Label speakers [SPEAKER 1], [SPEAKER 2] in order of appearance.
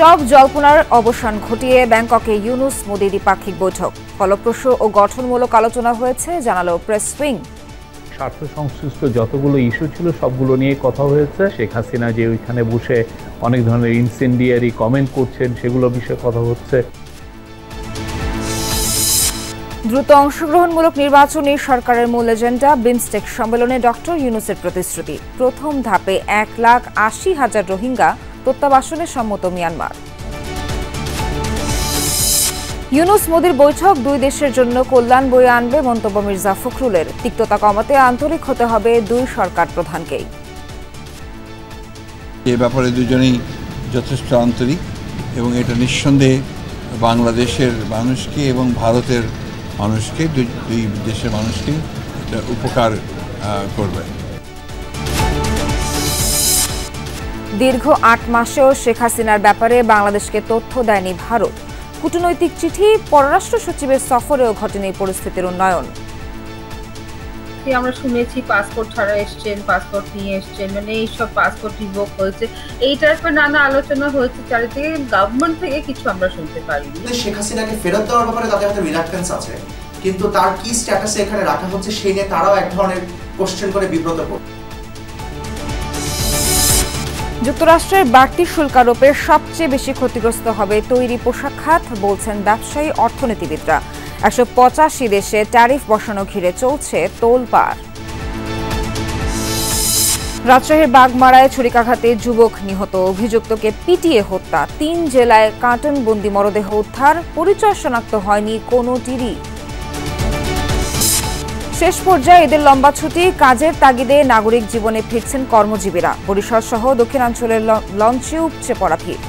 [SPEAKER 1] সব জল্পনার অবসান ঘটিয়ে ব্যাংককে ইউনুস মোদি দ্বিপাক্ষিক বৈঠক ফলপ্রসূ ও গঠনমূলক আলোচনা হয়েছে জানালো প্রেস উইং।
[SPEAKER 2] স্বার্থ সংশ্লিষ্ট যতগুলো ইস্যু ছিল সবগুলো নিয়ে কথা হয়েছে। শেখ হাসিনা যে ওইখানে বসে অনেক ধরনের ইনসেন্ডিয়ারি কমেন্ট করছেন সেগুলো বিষয়ে কথা হচ্ছে।
[SPEAKER 1] দ্রুত অংশগ্রহণমূলক নির্বাচনী সরকারের মূল এজেন্ডা বিমস্টেক সম্মেলনে ডক্টর ইউনুসের প্রতিশ্রুতি। প্রথম ধাপে 1,80,000 রোহিঙ্গা প্রত্যাবাসনে সম্মত মিয়ানমার। ইউনুস মোদির বৈঠক দুই দেশের জন্য কল্যাণ বয়ে আনবে মন্তব্য মির্জা ফখরুলের। তিক্ততা কমাতে আন্তরিক হতে হবে দুই সরকার প্রধানকেই।
[SPEAKER 3] এ ব্যাপারে দুজনেই যথেষ্ট আন্তরিক এবং এটা নিঃসন্দেহে বাংলাদেশের মানুষকে এবং ভারতের মানুষকে দুই দেশের মানুষকে এটা উপকার করবে।
[SPEAKER 1] দীর্ঘ 8 মাসেও শেখ হাসিনার ব্যাপারে বাংলাদেশকে তথ্য দেয়নি ভারত। কূটনৈতিক চিঠি, পররাষ্ট্র সচিবের সফরেও ঘটেনি পরিস্থিতির উন্নয়ন।
[SPEAKER 4] আমরা শুনেছি পাসপোর্ট ছাড়া এসছেন, পাসপোর্ট নিয়ে এসছেন, মানে এইসব পাসপোর্ট রিভোক হয়েছে, এই টাইপের নানা আলোচনা হয়েছে চারিদিকে। গভর্নমেন্ট থেকে কিছু আমরা শুনতে পারিনি।
[SPEAKER 5] শেখ হাসিনাকে ফেরত দেওয়ার ব্যাপারে তাদের একটা রিলাক্টেন্স আছে, কিন্তু তার কি স্ট্যাটাসে এখানে রাখা হচ্ছে সেই নিয়ে তারাও এক ধরনের কোশ্চেন করে বিব্রত করছে।
[SPEAKER 1] যুক্তরাষ্ট্রের বাড়তি শুল্ক আরোপে সবচেয়ে বেশি ক্ষতিগ্রস্ত হবে তৈরি পোশাক খাত, বলছেন ব্যবসায়ী অর্থনীতিবিদরা। 185 দেশে ট্যারিফ বসানো ঘিরে চলছে তোলপাড়। রাজশাহীর বাগমারায় ছুরিকাঘাতে যুবক নিহত, অভিযুক্তকে পিটিয়ে হত্যা। 3 জেলায় কার্টনবন্দি মরদেহ উদ্ধার, পরিচয় শনাক্ত হয়নি কোনোটিরই। শেষ পর্যায়ে এদের লম্বা ছুটি, কাজের তাগিদে নাগরিক জীবনে ফিরছেন কর্মজীবীরা। বরিশাল সহ দক্ষিণাঞ্চলের লঞ্চে উপচে পড়া ভিড়।